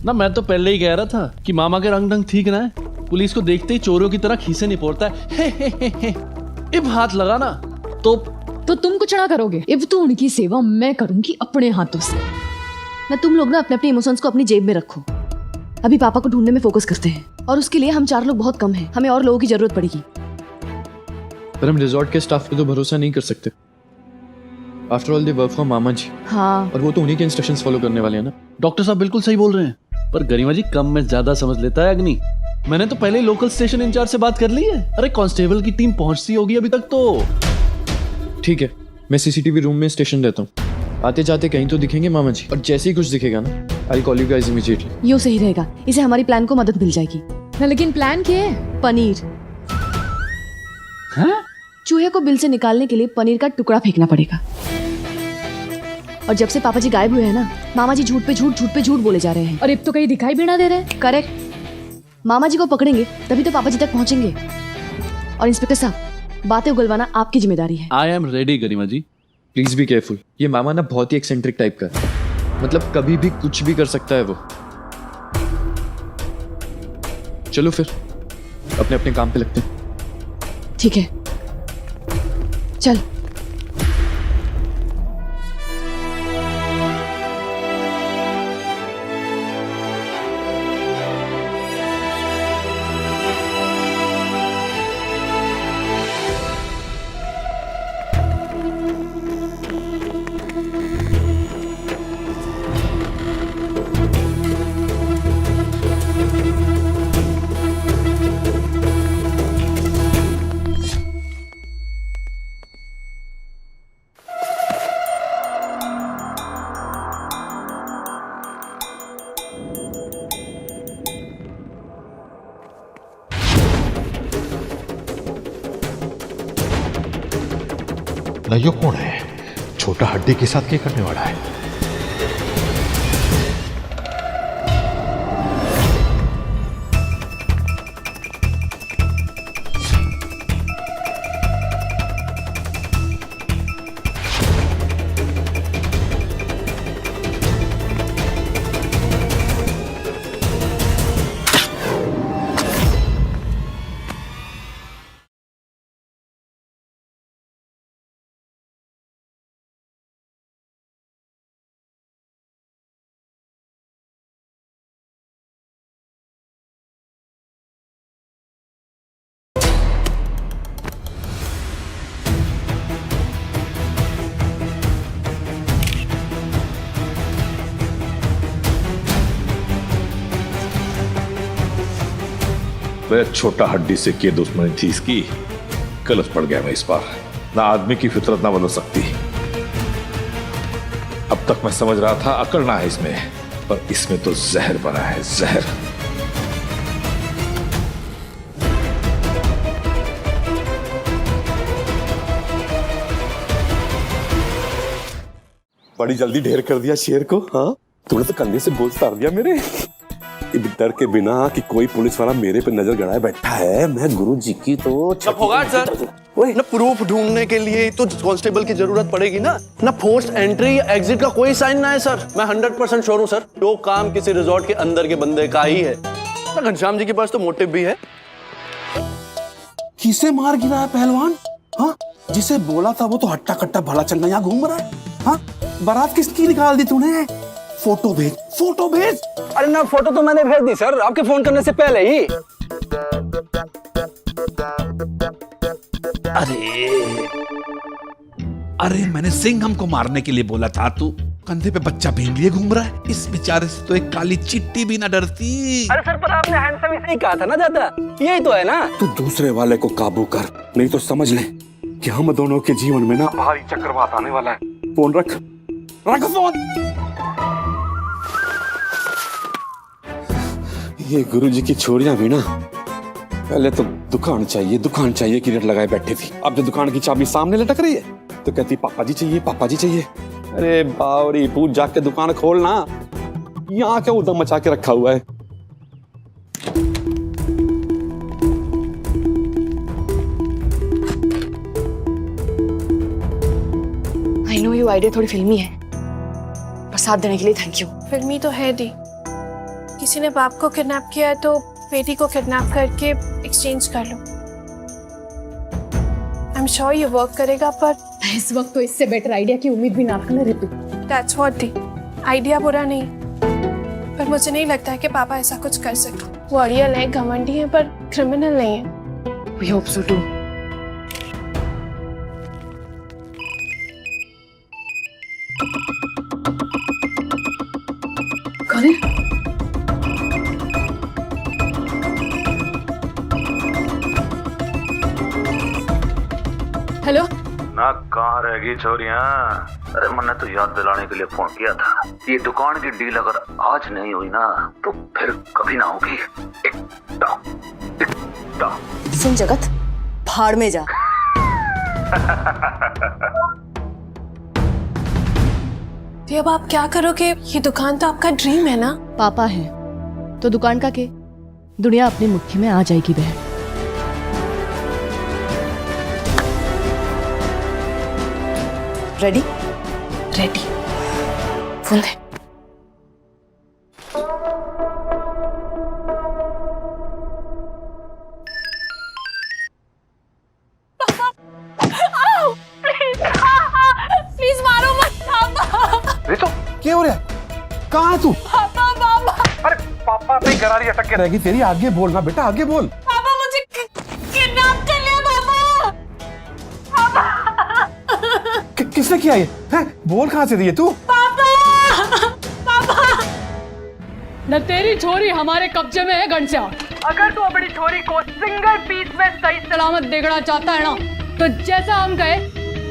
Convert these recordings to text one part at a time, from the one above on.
ना मैं तो पहले ही कह रहा था कि मामा के रंग ढंग ठीक ना है। पुलिस को देखते ही चोरों की तरह खीसे नहीं पोड़ता है। हे। इब हाथ लगा ना तो तुम कुछ ना करोगे। इब तो उनकी सेवा मैं करूंगी अपने हाथों से। ना तुम लोग ना अपने अपने इमोशंस को अपनी जेब में रखो। अभी पापा को ढूंढने में फोकस करते हैं, और उसके लिए हम 4 लोग बहुत कम हैं। हमें और लोगों की जरूरत पड़ेगी। पर हम रिजॉर्ट के स्टाफ पे तो भरोसा नहीं कर सकते। After all they work for Mama ji, हाँ, और वो तो उन्हीं के इंस्ट्रक्शंस फॉलो करने वाले हैं ना। डॉक्टर साहब बिल्कुल सही बोल रहे हैं, पर गरिमा जी कम में ज्यादा समझ लेता है अग्नि। मैंने तो पहले ही लोकल स्टेशन इंचार्ज से बात कर ली है। अरे कांस्टेबल की टीम पहुंचती होगी अभी तक तो। ठीक है, मैं सीसीटीवी रूम में स्टेशन रहता हूँ। आते जाते कहीं तो दिखेंगे मामा जी, और जैसे ही कुछ दिखेगा ना, I call you guys immediately. यो सही रहेगा। इसे हमारी प्लान को मदद मिल जाएगी। लेकिन प्लान क्या है? पनीर। हैं? चूहे को बिल से निकालने के लिए पनीर का टुकड़ा फेंकना पड़ेगा। और जब से पापा जी गायब हुए हैं ना, मामा जी झूठ पे झूठ बोले जा रहे हैं। और अब तो कहीं दिखाई भी ना दे रहे। करेक्ट। मामा जी को पकड़ेंगे तभी तो पापा जी तक पहुंचेंगे। और इंस्पेक्टर साहब, बातें उगलवाना आपकी जिम्मेदारी है। I am ready Garima ji. Please be careful. ये मामा ना बहुत ही एक्सेंट्रिक टाइप का है, मतलब कभी भी कुछ भी कर सकता है वो। चलो फिर अपने अपने काम पे लगते हैं। ठीक है, चल। नयो कौन है? छोटा हड्डी के साथ क्या करने वाला है? वह छोटा हड्डी से क्या दुश्मनी थी इसकी, गलत पड़ गया मैं इस बार। ना आदमी की फितरत ना बदल सकती। अब तक मैं समझ रहा था अकड़ ना है इसमें, पर इसमें तो जहर बना है, जहर। बड़ी जल्दी ढेर कर दिया शेर को। हाँ, तूने तो कंधे से बोझ उतार दिया मेरे। डर के बिना कि कोई पुलिस वाला मेरे पे नजर गड़ाए बैठा है, मैं गुरु जी की तो फोगाट सर, ना प्रूफ ढूंढने के लिए तो कांस्टेबल की जरूरत पड़ेगी ना फोर्स एंट्री या एग्जिट का कोई साइन ना है सर। मैं 100% श्योर हूँ सर, वो काम किसी रिजॉर्ट के अंदर के बंदे का ही है। ना घनश्याम जी के पास तो मोटिव भी है। किसे मार गिरा है पहलवान? हाँ, जिसे बोला था वो तो हट्टा कट्टा भला चलना यहाँ घूम रहा है। हाँ, बारात किसकी निकाल दी तूने? फोटो भेज, फोटो भेज। अरे ना, फोटो तो मैंने भेज दी सर, आपके फोन करने से पहले ही। अरे मैंने सिंघम को मारने के लिए बोला था, तू कंधे पे बच्चा भेज लिए घूम रहा है। इस बेचारे से तो एक काली चिट्टी भी ना डरती। अरे सर, पर आपने हैंडसम ही कहा था ना दादा, यही तो है ना। तू दूसरे वाले को काबू कर, नहीं तो समझ ले कि हम दोनों के जीवन में ना भारी चक्रवात आने वाला है। फोन रख, रख फोन। ये गुरुजी की छोरियां भी ना पहले तो दुकान चाहिए की रेट लगाए बैठे थी। अब जो दुकान की चाबी सामने लटक रही है तो कहती पापा जी चाहिए, पापा जी चाहिए। अरे बावरी, पूछ जाके दुकान खोलना, यहाँ क्या उदम मचा के रखा हुआ है। आई नो ये आइडिया थोड़ी फिल्मी है, पर साथ देने के लिए थैंक यू। फिल्मी तो है दी, किसी ने बाप को किडनैप किया है तो बेटी को किडनैप करके एक्सचेंज कर लो। आई एम श्योर ये वर्क करेगा, पर इस वक्त तो इससे बेटर आइडिया की उम्मीद भी ना रखना Ritu. That's what the. Idea बुरा नहीं, पर मुझे नहीं लगता है कि पापा ऐसा कुछ कर सकते। वो अड़ियल है, घमंडी है, पर क्रिमिनल नहीं है। We hope so too. कौन है? हेलो। ना कहाँ रहेगी छोरियां? अरे मैंने तो याद दिलाने के लिए फोन किया था। ये दुकान की डील अगर आज नहीं हुई ना तो फिर कभी ना होगी। सुन जगत, भाड़ में जा। तो अब आप क्या करोगे? ये दुकान तो आपका ड्रीम है ना? पापा है तो दुकान का के दुनिया अपनी मुट्ठी में आ जाएगी बहन। Ready? Ready. Phone they. Please मारो मत पापा। रितु, क्या हो रहा है? कहाँ है तू? पापा पापा। अरे पापा पे गरारी अटक के रहेगी तेरी। आगे बोल ना बेटा, आगे बोल। पापा मुझे किडनैप कर लिया पापा। किसने किया ये? हैं? बोल कहाँ से रही है तू? पापा पापा। न तेरी छोरी हमारे कब्जे में है घनश्या। अगर तू अपनी छोरी को सिंगल पीस में सही सलामत देखना चाहता है ना तो जैसा हम कहे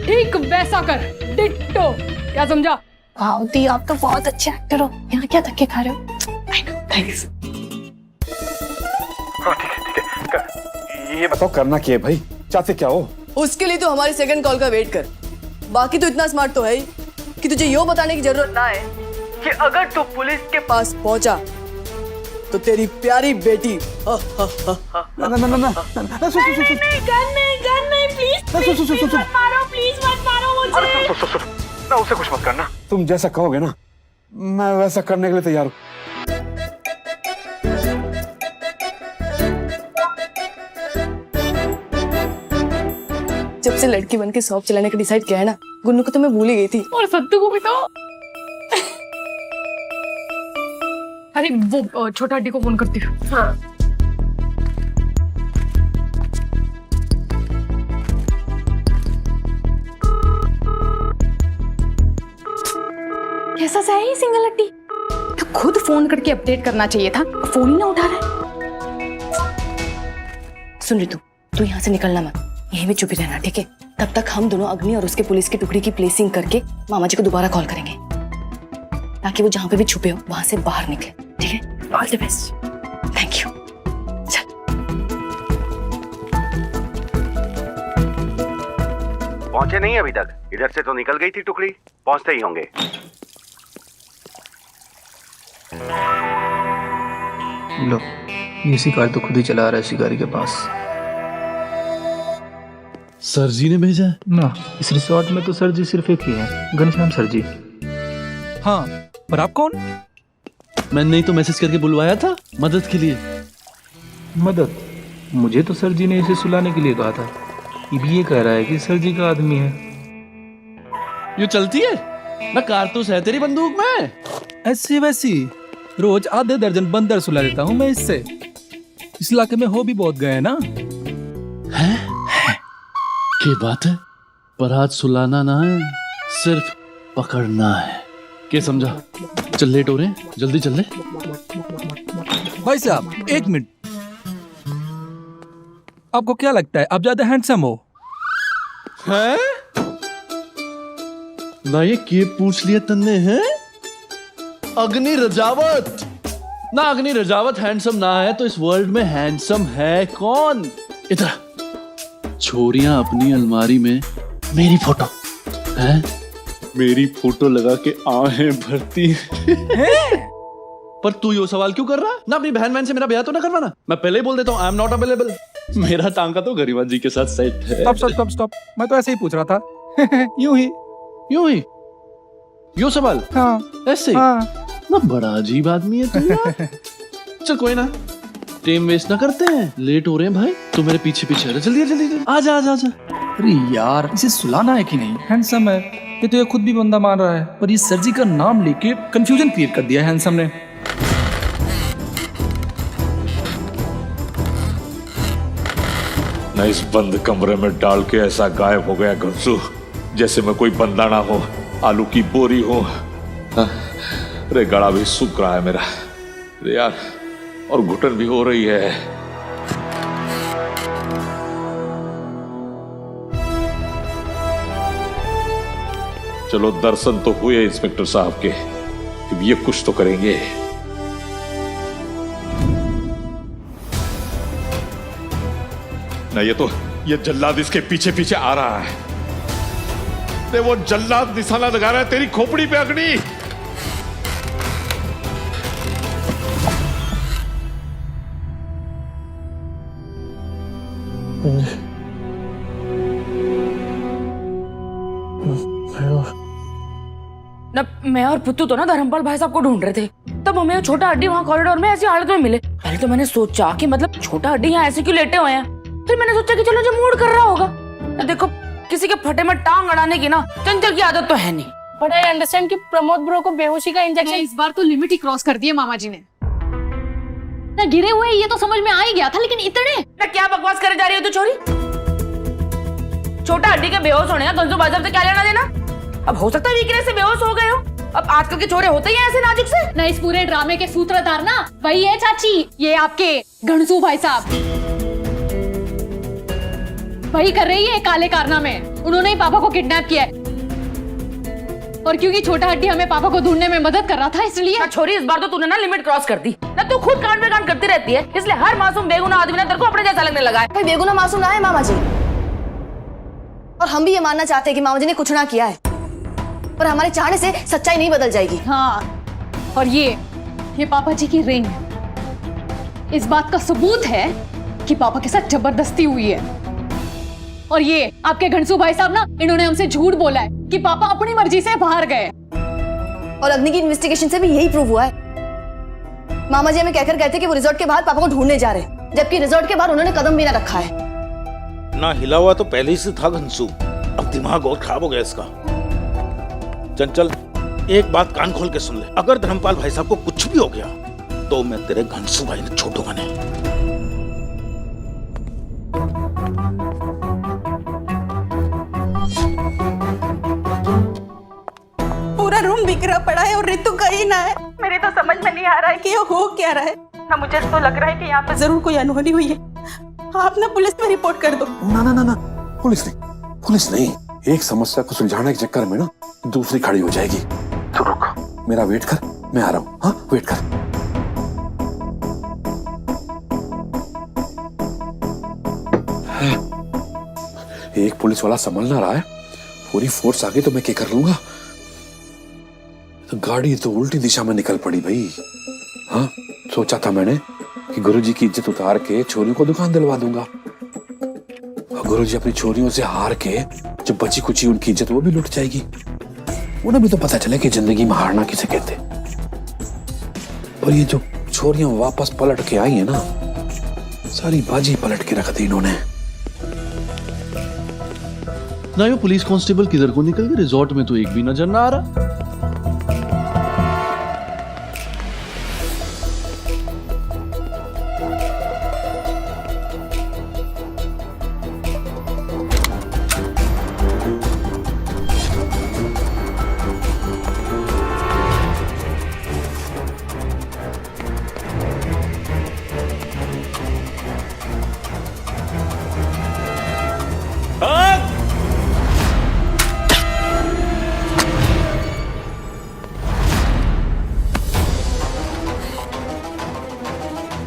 ठीक वैसा कर। डिट्टो। क्या समझा? वाओ दी, आप तो बहुत अच्छे एक्टर हो। यहाँ क्या धक्के खा रहे हो? थैंक्स। ठीक है। ये बताओ करना क्या है भाई? चाहते क्या हो? उसके लिए तो हमारी सेकंड कॉल का वेट कर। बाकी तो इतना स्मार्ट तो है ही कि तुझे यो बताने की जरूरत ना है कि अगर तू पुलिस के पास पहुंचा तो तेरी प्यारी बेटी ना ना ना ना ना गन नहीं प्लीज मत मारो, प्लीज मत मारो मुझे। ना उसे कुछ मत करना। तुम जैसा कहोगे ना मैं वैसा करने के लिए तैयार हूँ। जब से लड़की बन के शॉप चलाने का डिसाइड किया है ना, गुन्नू को तो मैं भूल ही गई थी। और सत्तू को भी तो। अरे वो छोटा हड्डी को फोन करती हूँ। हाँ। कैसा सा है ये सिंगल हड्डी? तो खुद फोन करके अपडेट करना चाहिए था, फोन ही ना उठा रहा है। सुन रितु, तू यहाँ से निकलना मत, यहीं में चुप ही रहना, ठीक है? तब तक हम दोनों अग्नि और उसके पुलिस की टुकड़ी की प्लेसिंग करके मामा जी को दोबारा कॉल करेंगे ताकि वो जहाँ पे भी छुपे हो वहां से बाहर निकले, ठीक है? All the best. Thank you. चल। पहुंचे नहीं अभी तक? इधर से तो निकल गई थी टुकड़ी, पहुंचते ही होंगे। लो, ये शिकार तो खुद ही चला रहा है शिकारी के पास। सर जी ने भेजा है ना, इस रिसोर्ट में तो सर जी सिर्फ एक ही है, घनश्याम सर जी। हाँ, पर आप कौन? मैंने ही तो मैसेज करके बुलवाया था मदद के लिए। मदद? मुझे तो सर जी ने इसे सुलाने के लिए कहा था। ये कह रहा है कि सर जी का आदमी है। ये चलती है ना? कारतूस है तेरी बंदूक में? ऐसी वैसी रोज आधे दर्जन बंदर सुला देता हूँ मैं इससे। इस इलाके में हो भी बहुत गए ना। है? क्या बात है? पर हाथ सुलाना ना है, सिर्फ पकड़ना है। क्या समझा? चल, लेट हो रहे हैं, जल्दी चल ले। भाई साहब एक मिनट, आपको क्या लगता है आप ज्यादा हैंडसम हो? हैं? ना ये के पूछ लिया तन्ने हैं? अग्नि रजावत ना, अग्नि रजावत हैंडसम ना है तो इस वर्ल्ड में हैंडसम है कौन? इधर छोरियां अपनी अलमारी में मेरी फोटो है, मेरी फोटो लगा के आहें भरती है। पर तू ये सवाल क्यों कर रहा है? ना अपनी बहन से मेरा ब्याह तो ना करवाना। मैं पहले ही बोल देता हूँ, आई एम नॉट अवेलेबल। मेरा टांका तो गरिमा जी के साथ सेट है। स्टॉप, मैं तो ऐसे ही पूछ रहा था। यूं ही यो सवाल? हाँ। ऐसे? हाँ। ना बड़ा अजीब आदमी है तू यार। चल कोई ना, टाइम वेस्ट ना करते हैं, लेट हो रहे हैं भाई। तू मेरे पीछे पीछे आ, जल्दी जल्दी आजा आजा आजा। अरे यार, इसे सुलाना है कि नहीं? हैंडसम है, ये तो ये खुद भी बंदा मान रहा है, पर ये सर जी का नाम लेके कंफ्यूजन क्रिएट कर दिया हैंडसम ने। न इस बंद कमरे में डाल के ऐसा गायब हो गया घनसू, जैसे मैं कोई बंदा ना हो, आलू की बोरी हो। अरे गला भी सूख रहा है मेरा, अरे यार, और घुटन भी हो रही है। चलो दर्शन तो हुए इंस्पेक्टर साहब के, अब ये कुछ तो करेंगे। नहीं, ये जल्लाद इसके पीछे पीछे आ रहा है। अरे वो जल्लाद निशाना लगा रहा है तेरी खोपड़ी पे अग्नि। मैं और पुत्तू तो ना धर्मपाल भाई साहब को ढूंढ रहे थे, तब हमें छोटा हड्डी वहाँ कॉरिडोर में ऐसी हालत में मिले। पहले तो मैंने सोचा कि मतलब छोटा हड्डी यहाँ ऐसे क्यों लेटे हुए हैं, फिर मैंने सोचा कि चलो जो मूड कर रहा होगा। देखो, किसी के फटे में टांग अड़ाने की ना चंचल की आदत तो है नहीं। बट आई अंडरस्टैंड कि प्रमोद ब्रो को बेहोशी का इंजेक्शन इस बार तो लिमिट ही क्रॉस कर दी है मामा जी ने। ना गिरे हुए ये तो समझ में आ ही गया था, लेकिन इतने ना क्या बकवास करे जा रही हो तू छोरी? छोटा हड्डी के बेहोश होने का गंजू बाजार से क्या लेना देना? अब हो सकता है वीकनेस से बेहोश हो गए हो। अब आजकल के छोरे होते ही ऐसे नाजुक से। ना इस पूरे ड्रामे के सूत्रधार ना वही है चाची, ये आपके घनसू भाई साहब। वही कर रही है काले कारनामे, उन्होंने ही पापा को किडनैप किया है। और क्योंकि छोटा हड्डी हमें पापा को ढूंढने में मदद कर रहा था, इसलिए। छोरी, इस बार तो तूने ना लिमिट क्रॉस कर दी ना। तू खुद कांड पे कांड करती रहती है, इसलिए हर मासूम बेगुनाह आदमी ने तेरे को अपने जैसा लगने लगा है। भाई बेगुनाह मासूम ना है मामा जी, और हम भी ये मानना चाहते हैं कि मामा जी ने कुछ ना किया है, पर हमारे चाहने से सच्चाई नहीं बदल जाएगी। हाँ, और ये पापा जी की रिंग इस बात का सबूत है कि पापा के साथ जबरदस्ती हुई है। और ये आपके घनसू भाई साहब ना, इन्होंने हमसे झूठ बोला है कि पापा अपनी मर्जी से बाहर गए। और अग्नि की इन्वेस्टिगेशन से भी यही प्रूव हुआ है। मामा जी हमें कहकर गए थे कि वो रिजॉर्ट के बाहर पापा को ढूंढने जा रहे हैं, जबकि रिजॉर्ट के बाहर उन्होंने कदम भी ना रखा है। ना हिला हुआ तो पहले ही से था घनसू, अब दिमाग और खराब हो गया इसका। चंचल, एक बात कान खोल के सुन ले, अगर धर्मपाल भाई साहब को कुछ भी हो गया तो मैं तेरे घनसू भाई ने छोड़ूंगा नहीं। पूरा रूम बिखरा पड़ा है और रितु कहीं ना है। मेरे तो समझ में नहीं आ रहा है कि ये हो क्या रहा है। ना मुझे तो लग रहा है कि यहाँ पे जरूर कोई अनहोनी हुई है। आप ना पुलिस में रिपोर्ट कर दो। ना ना ना ना, पुलिस नहीं। एक समस्या को सुलझाने के चक्कर में ना दूसरी खड़ी हो जाएगी। तो रुक, मेरा वेट कर, मैं आ रहा हूँ। हाँ, वेट कर। एक पुलिस वाला संभल ना रहा है, पूरी फोर्स आगे तो मैं क्या कर लूंगा। तो गाड़ी तो उल्टी दिशा में निकल पड़ी भाई। हाँ, सोचा था मैंने कि गुरुजी की इज्जत उतार के छोरियों को दुकान दिलवा दूंगा, और गुरुजी अपनी छोरियों से हार के जो बची कुची उनकी इज्जत वो भी लुट जाएगी। उन्हें भी तो पता चले कि जिंदगी में हारना किसे कहते। और ये जो छोरियां वापस पलट के आई है ना, सारी बाजी पलट के रख दी इन्होंने। ना ये पुलिस कांस्टेबल किधर को निकल गए, रिजॉर्ट में तो एक भी नजर ना आ रहा।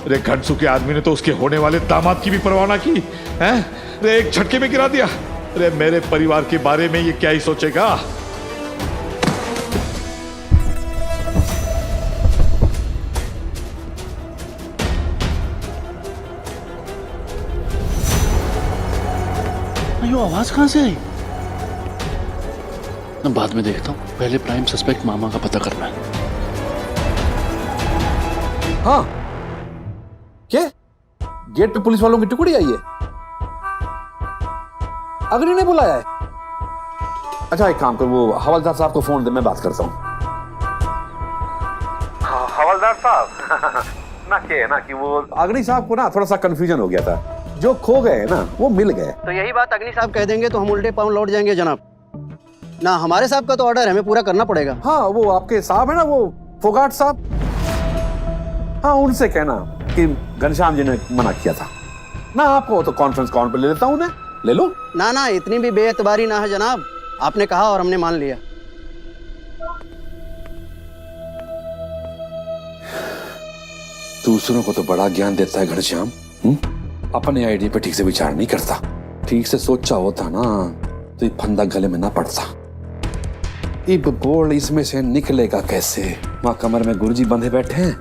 अरे घनसू के आदमी ने तो उसके होने वाले दामाद की भी परवाह ना की है। अरे एक झटके में गिरा दिया। अरे मेरे परिवार के बारे में ये क्या ही सोचेगा। ये आवाज कहां से आई? मैं बाद में देखता हूँ, पहले प्राइम सस्पेक्ट मामा का पता करना है। हाँ, गेट पे पुलिस वालों की टुकड़ी आई है। अग्नि ने बुलाया है। अच्छा एक काम कर, वो हवलदार साहब को फोन दे, मैं बात करता हूँ। हवलदार साहब ना कि वो अग्नि साहब को ना थोड़ा सा कंफ्यूजन हो गया था, जो खो गए ना वो मिल गए। तो यही बात अग्नि साहब कह देंगे तो हम उल्टे पांव लौट जाएंगे जनाब। ना हमारे साहब का तो ऑर्डर हमें पूरा करना पड़ेगा। हाँ वो आपके साहब है ना, वो फोगाट साहब, हाँ उनसे कहना कि घनश्याम जी ने मना किया था ना आपको, तो कॉन्फ्रेंस कॉल पे ले लेता हूँ उन्हें, ले लो। ना इतनी भी बेएतबारी ना है जनाब, आपने कहा और हमने मान लिया। दूसरों को तो बड़ा ज्ञान देता है घनश्याम, अपने आइडिया पे ठीक से विचार नहीं करता। ठीक से सोचा होता ना तो ये फंदा गले में ना पड़ता। ये बोल इसमें से निकलेगा कैसे? वहां कमर में गुरुजी बंधे बैठे हैं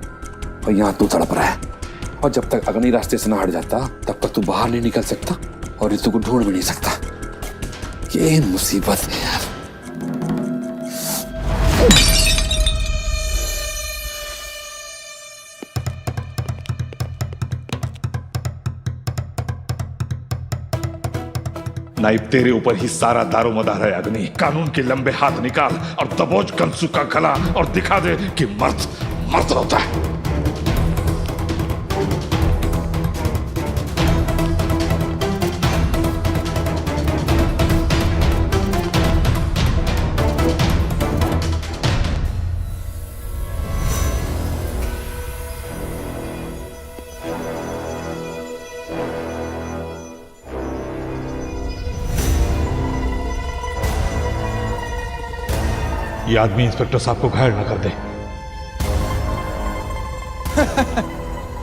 और यहाँ तू तड़प रहा है, और जब तक अग्नि रास्ते से ना हट जाता तब तक तू बाहर नहीं निकल सकता और ऋतु को ढूंढ भी नहीं सकता। ये मुसीबत है यार। नाइब तेरे ऊपर ही सारा दारोमदार है अग्नि। कानून के लंबे हाथ निकाल और दबोच कंसू का गला और दिखा दे कि मर्द मर्द होता है। ये आदमी इंस्पेक्टर साहब को घायल ना कर दे।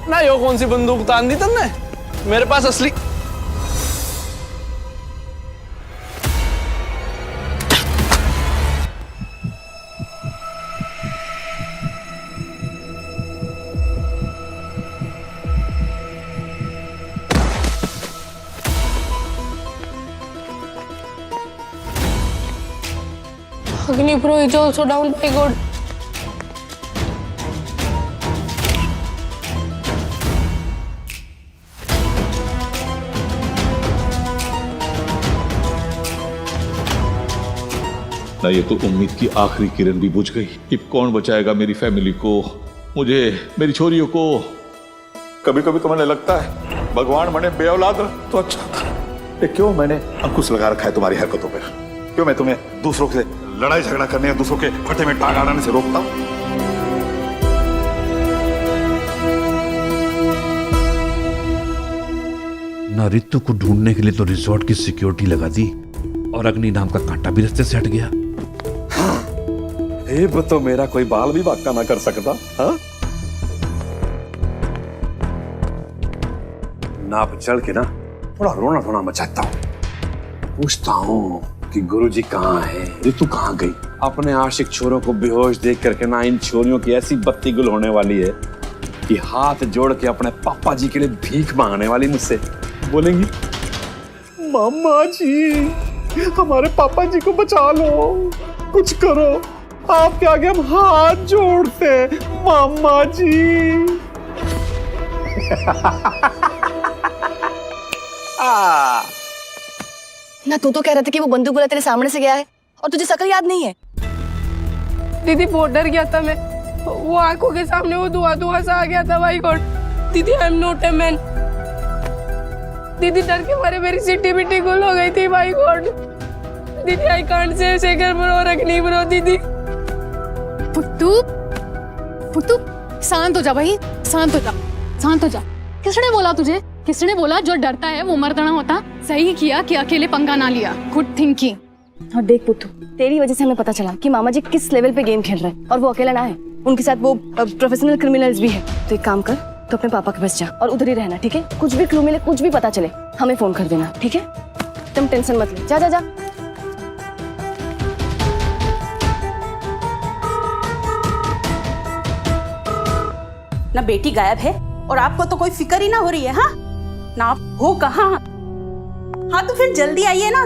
ना यो कौन सी बंदूक तान दी तुमने? मेरे पास असली। Agni Pro is also down by God. ना ये तो उम्मीद की आखिरी किरण भी बुझ गई। अब कौन बचाएगा मेरी फैमिली को, मुझे, मेरी छोरियों को? कभी कभी तो मैंने लगता है भगवान मैंने बेऔलाद तो अच्छा था। क्यों मैंने अंकुश लगा रखा है तुम्हारी हरकतों पर? क्यों मैं तुम्हें दूसरों से लड़ाई झगड़ा करने या दूसरों के फटे में टांग अड़ाने से रोकता हूं? ना रितु को ढूंढने के लिए तो रिजॉर्ट की सिक्योरिटी लगा दी और अग्नि नाम का कांटा भी रास्ते से हट गया। वो तो मेरा कोई बाल भी बाका ना कर सकता। हाँ? नाप चढ़ के ना थोड़ा रोना धोना मचाता हूँ, पूछता हूँ कि गुरुजी कहाँ है, रितु कहाँ गई। अपने आशिक छोरों को बेहोश देख करके ना इन छोरियों की ऐसी बत्ती गुल होने वाली है कि हाथ जोड़ के अपने पापा जी के लिए भीख मांगने वाली मुझसे बोलेंगी, मामा जी हमारे पापा जी को बचा लो, कुछ करो, आपके आगे हम हाथ जोड़ते हैं मामा जी। ना तू तो कह रहा था कि वो बंदूक वाला तेरे सामने से गया है और तुझे शक्ल याद नहीं है। दीदी बहुत डर गया था मैं, वो आंखों के सामने वो धुआं सा आ गया था। भाई गॉड दीदी, I am not a man. दीदी डर के मारे मेरी सिटी बिटी गुल हो गई थी। भाई गॉड दीदी, I can't say Shekhar bro और अग्नि ब्रो। दीदी पुट्टू शांत हो जा भाई, शांत हो जा, शांत हो जा। किसने बोला तुझे? किसने बोला जो डरता है वो मर्दाना होता? सही किया कि अकेले पंगा ना लिया। Good thinking. और देख पुट्टू, तेरी वजह से हमें पता चला कि मामा जी किस लेवल पे गेम खेल रहे हैं, और वो अकेला ना है, उनके साथ वो प्रोफेशनल क्रिमिनल्स भी है। तो एक काम कर, तो अपने पापा के पास जा और उधर ही रहना, ठीक है? कुछ भी क्लू मिले, कुछ भी पता चले, हमें फोन कर देना, ठीक है? तुम टेंशन मत ले, जा जा जा। ना बेटी गायब है और आपको तो कोई फिक्र ही ना हो रही है। हाँ ना, आप हो कहाँ? हाँ तो फिर जल्दी आइए ना।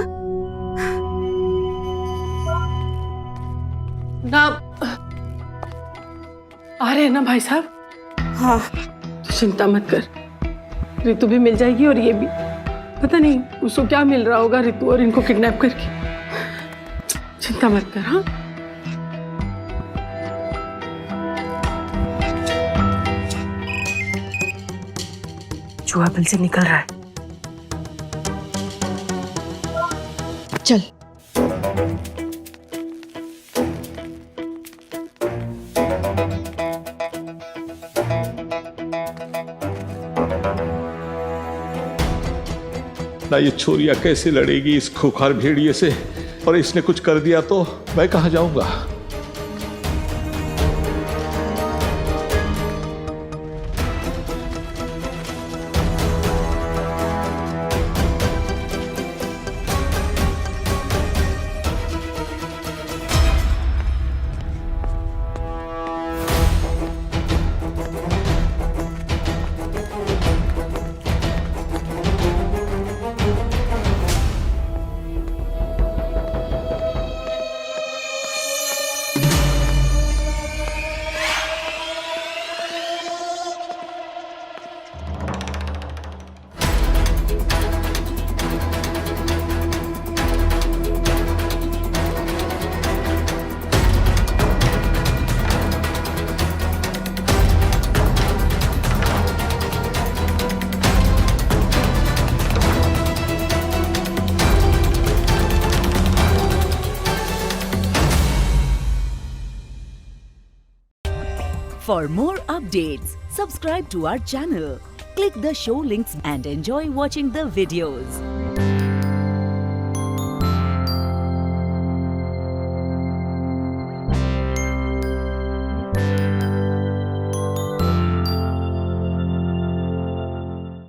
आ रहे हैं ना भाई साहब? हाँ चिंता मत कर, रितु भी मिल जाएगी और ये भी। पता नहीं उसको क्या मिल रहा होगा रितु और इनको किडनैप करके। चिंता मत कर। हाँ, चूहा बिल से निकल रहा है। चल। ना ये छोरिया कैसे लड़ेगी इस खूंखार भेड़िए से, और इसने कुछ कर दिया तो मैं कहां जाऊंगा। For more updates, subscribe to our channel, click the show links and enjoy watching the videos.